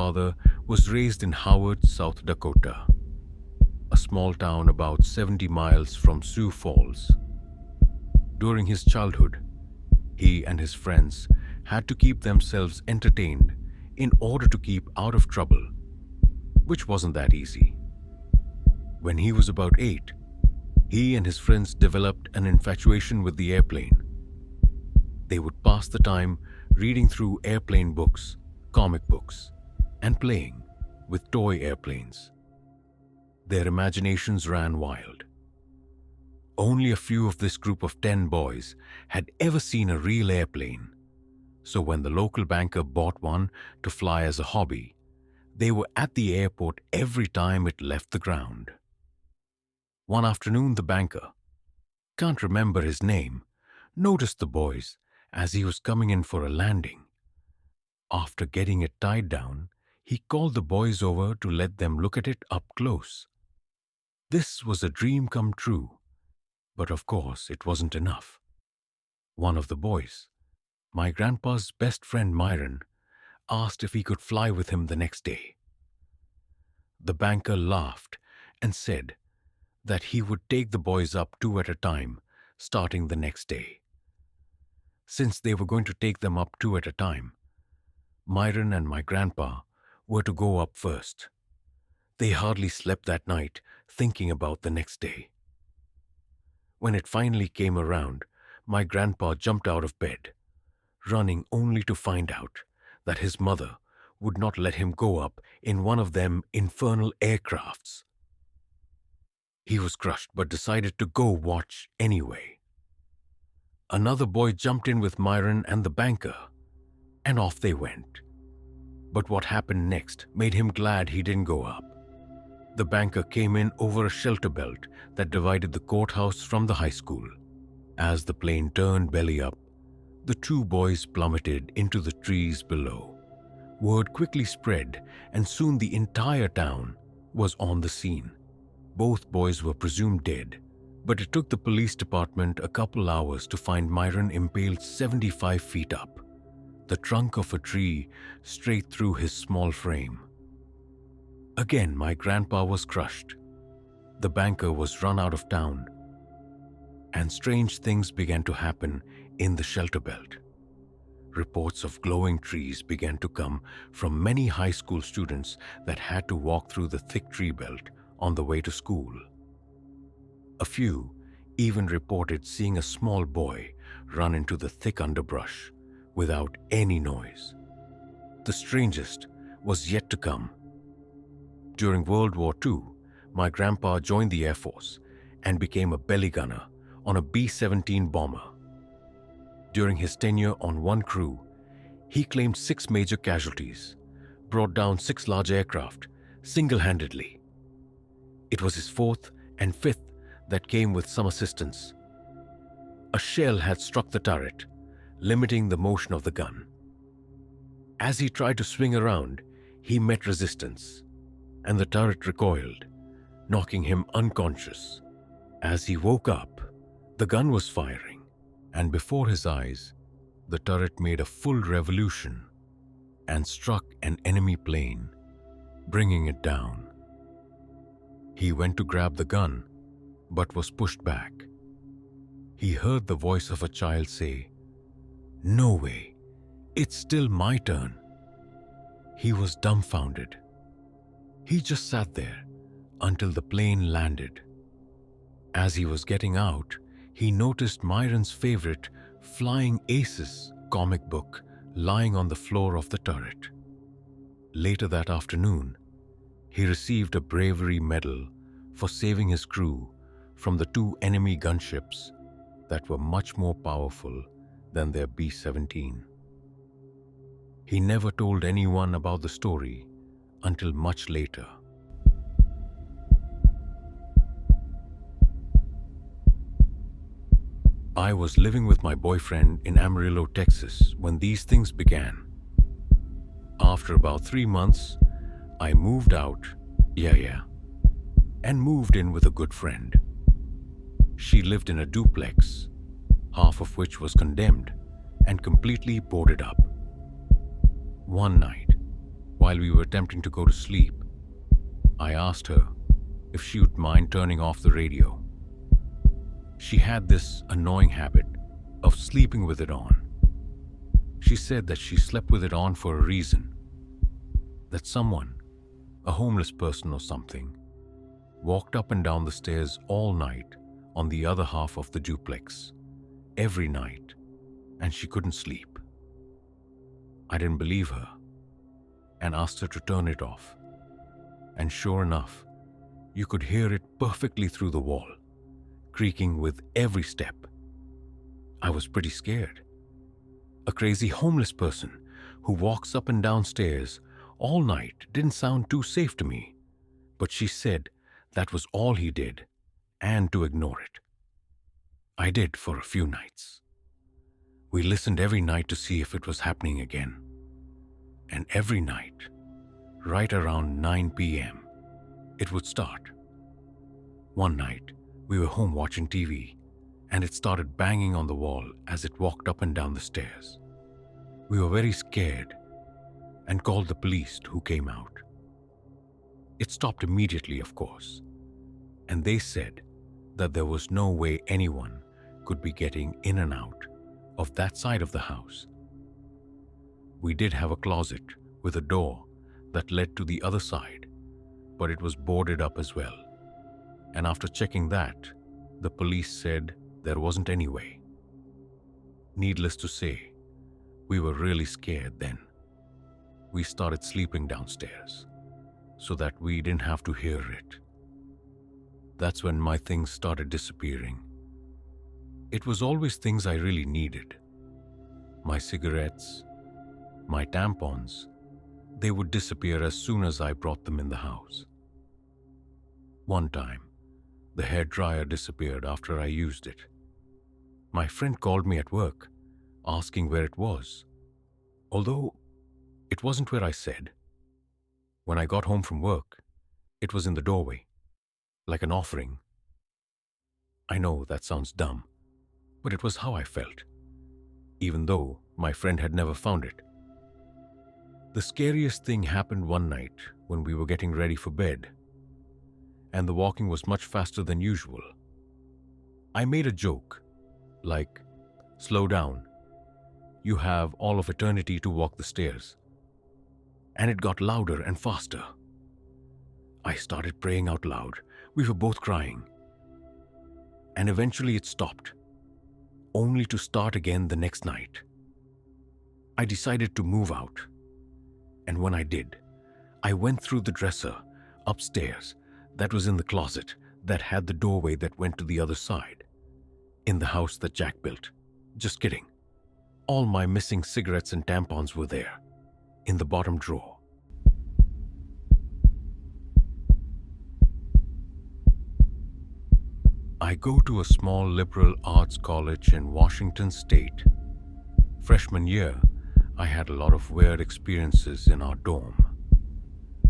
grandfather was raised in Howard, South Dakota, a small town about 70 miles from Sioux Falls. During his childhood, he and his friends had to keep themselves entertained in order to keep out of trouble, which wasn't that easy. When he was about 8, he and his friends developed an infatuation with the airplane. They would pass the time reading through airplane books, comic books, and playing with toy airplanes. Their imaginations ran wild. Only a few of this group of 10 boys had ever seen a real airplane, so when the local banker bought one to fly as a hobby, they were at the airport every time it left the ground. One afternoon, the banker, can't remember his name, noticed the boys as he was coming in for a landing. After getting it tied down, he called the boys over to let them look at it up close. This was a dream come true, but of course it wasn't enough. One of the boys, my grandpa's best friend Myron, asked if he could fly with him the next day. The banker laughed and said that he would take the boys up 2 at a time, starting the next day. Since they were going to take them up 2 at a time, Myron and my grandpa were to go up first. They hardly slept that night thinking about the next day. When it finally came around, my grandpa jumped out of bed, running only to find out that his mother would not let him go up in one of them infernal aircrafts. He was crushed but decided to go watch anyway. Another boy jumped in with Myron and the banker, and off they went. But what happened next made him glad he didn't go up. The banker came in over a shelter belt that divided the courthouse from the high school. As the plane turned belly up, the 2 boys plummeted into the trees below. Word quickly spread, and soon the entire town was on the scene. Both boys were presumed dead, but it took the police department a couple hours to find Myron impaled 75 feet up, the trunk of a tree straight through his small frame. Again, my grandpa was crushed. The banker was run out of town, and strange things began to happen in the shelter belt. Reports of glowing trees began to come from many high school students that had to walk through the thick tree belt on the way to school. A few even reported seeing a small boy run into the thick underbrush without any noise. The strangest was yet to come. During World War II, my grandpa joined the Air Force and became a belly gunner on a B-17 bomber. During his tenure on one crew, he claimed 6 major casualties, brought down 6 large aircraft single-handedly. It was his 4th and 5th that came with some assistance. A shell had struck the turret, limiting the motion of the gun. As he tried to swing around, he met resistance, and the turret recoiled, knocking him unconscious. As he woke up, the gun was firing, and before his eyes, the turret made a full revolution and struck an enemy plane, bringing it down. He went to grab the gun, but was pushed back. He heard the voice of a child say, "No way, it's still my turn." He was dumbfounded. He just sat there until the plane landed. As he was getting out, he noticed Myron's favorite Flying Aces comic book lying on the floor of the turret. Later that afternoon, he received a bravery medal for saving his crew from the 2 enemy gunships that were much more powerful than their B-17. He never told anyone about the story until much later. I was living with my boyfriend in Amarillo, Texas, when these things began. After about 3 months, I moved out, and moved in with a good friend. She lived in a duplex, half of which was condemned and completely boarded up. One night, While we were attempting to go to sleep, I asked her if she would mind turning off the radio. She had this annoying habit of sleeping with it on. She said that she slept with it on for a reason, that someone, a homeless person or something, walked up and down the stairs all night on the other half of the duplex, every night, and she couldn't sleep. I didn't believe her and asked her to turn it off. And sure enough, you could hear it perfectly through the wall, creaking with every step. I was pretty scared. A crazy homeless person who walks up and down stairs all night didn't sound too safe to me, but she said that was all he did, and to ignore it. I did for a few nights. We listened every night to see if it was happening again. And every night, right around 9 p.m., it would start. One night, we were home watching TV, and it started banging on the wall as it walked up and down the stairs. We were very scared and called the police, who came out. It stopped immediately, of course, and they said that there was no way anyone could be getting in and out of that side of the house. We did have a closet with a door that led to the other side, but it was boarded up as well. And after checking that, the police said there wasn't any way. Needless to say, we were really scared then. We started sleeping downstairs so that we didn't have to hear it. That's when my things started disappearing. It was always things I really needed. My cigarettes, my tampons, they would disappear as soon as I brought them in the house. One time, the hairdryer disappeared after I used it. My friend called me at work, asking where it was, although it wasn't where I said. When I got home from work, it was in the doorway, like an offering. I know that sounds dumb, but it was how I felt, even though my friend had never found it. The scariest thing happened one night when we were getting ready for bed, and the walking was much faster than usual. I made a joke, like, "Slow down. You have all of eternity to walk the stairs." And it got louder and faster. I started praying out loud. We were both crying. And eventually it stopped, only to start again the next night. I decided to move out. And when I did, I went through the dresser upstairs that was in the closet that had the doorway that went to the other side, in the house that Jack built. Just kidding. All my missing cigarettes and tampons were there, in the bottom drawer. I go to a small liberal arts college in Washington State. Freshman year, I had a lot of weird experiences in our dorm.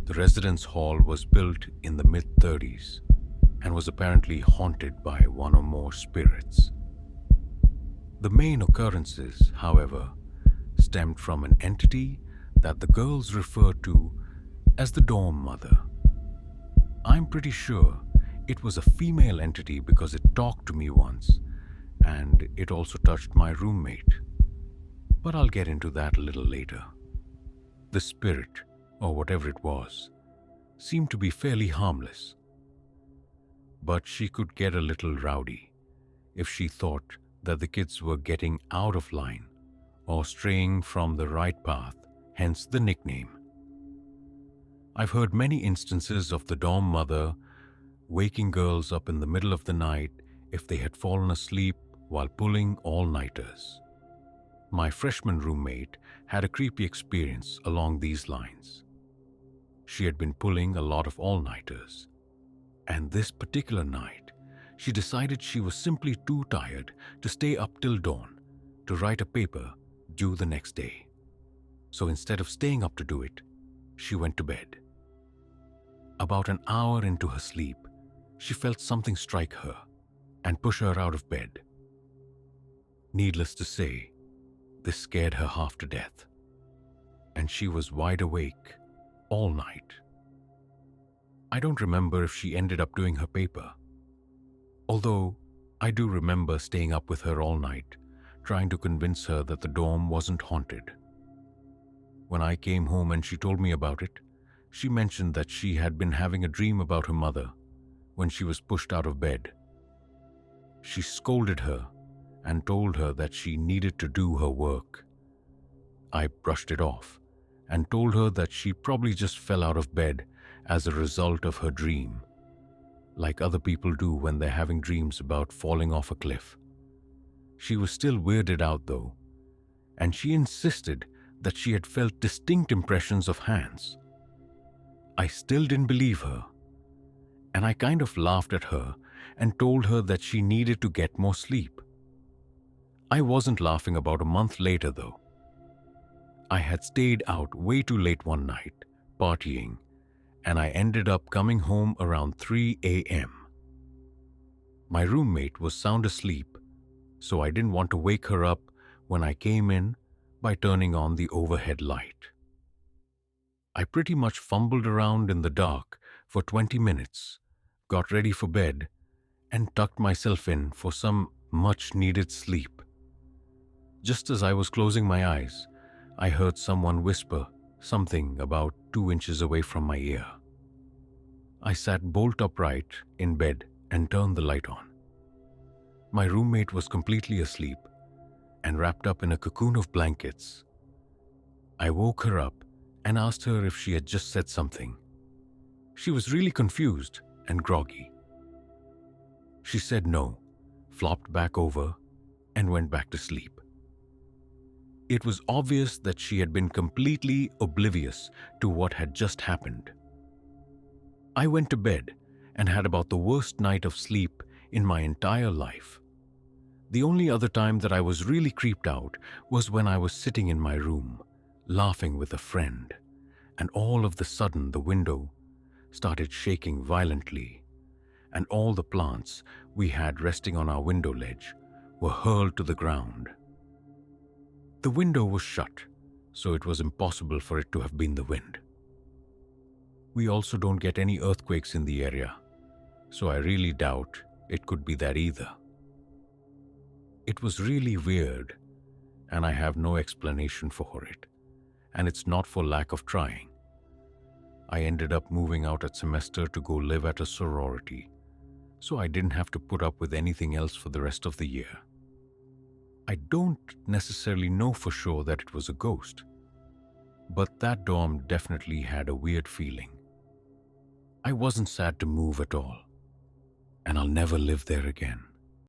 The residence hall was built in the mid-30s and was apparently haunted by one or more spirits. The main occurrences, however, stemmed from an entity that the girls referred to as the dorm mother. I'm pretty sure it was a female entity because it talked to me once, and it also touched my roommate. But I'll get into that a little later. The spirit, or whatever it was, seemed to be fairly harmless. But she could get a little rowdy if she thought that the kids were getting out of line or straying from the right path, hence the nickname. I've heard many instances of the dorm mother waking girls up in the middle of the night if they had fallen asleep while pulling all-nighters. My freshman roommate had a creepy experience along these lines. She had been pulling a lot of all-nighters, and this particular night, she decided she was simply too tired to stay up till dawn to write a paper due the next day. So instead of staying up to do it, she went to bed. About an hour into her sleep, she felt something strike her and push her out of bed. Needless to say, this scared her half to death, and she was wide awake all night. I don't remember if she ended up doing her paper, although I do remember staying up with her all night, trying to convince her that the dorm wasn't haunted. When I came home and she told me about it, she mentioned that she had been having a dream about her mother when she was pushed out of bed. She scolded her and told her that she needed to do her work. I brushed it off and told her that she probably just fell out of bed as a result of her dream, like other people do when they're having dreams about falling off a cliff. She was still weirded out though, and she insisted that she had felt distinct impressions of hands. I still didn't believe her, and I kind of laughed at her and told her that she needed to get more sleep. I wasn't laughing about a month later though. I had stayed out way too late one night, partying, and I ended up coming home around 3 a.m. My roommate was sound asleep, so I didn't want to wake her up when I came in by turning on the overhead light. I pretty much fumbled around in the dark for 20 minutes, got ready for bed, and tucked myself in for some much-needed sleep. Just as I was closing my eyes, I heard someone whisper something about 2 inches away from my ear. I sat bolt upright in bed and turned the light on. My roommate was completely asleep and wrapped up in a cocoon of blankets. I woke her up and asked her if she had just said something. She was really confused and groggy. She said no, flopped back over, and went back to sleep. It was obvious that she had been completely oblivious to what had just happened. I went to bed and had about the worst night of sleep in my entire life. The only other time that I was really creeped out was when I was sitting in my room, laughing with a friend, and all of the sudden the window started shaking violently, and all the plants we had resting on our window ledge were hurled to the ground. The window was shut, so it was impossible for it to have been the wind. We also don't get any earthquakes in the area, so I really doubt it could be that either. It was really weird, and I have no explanation for it, and it's not for lack of trying. I ended up moving out at semester to go live at a sorority, so I didn't have to put up with anything else for the rest of the year. I don't necessarily know for sure that it was a ghost, but that dorm definitely had a weird feeling. I wasn't sad to move at all, and I'll never live there again.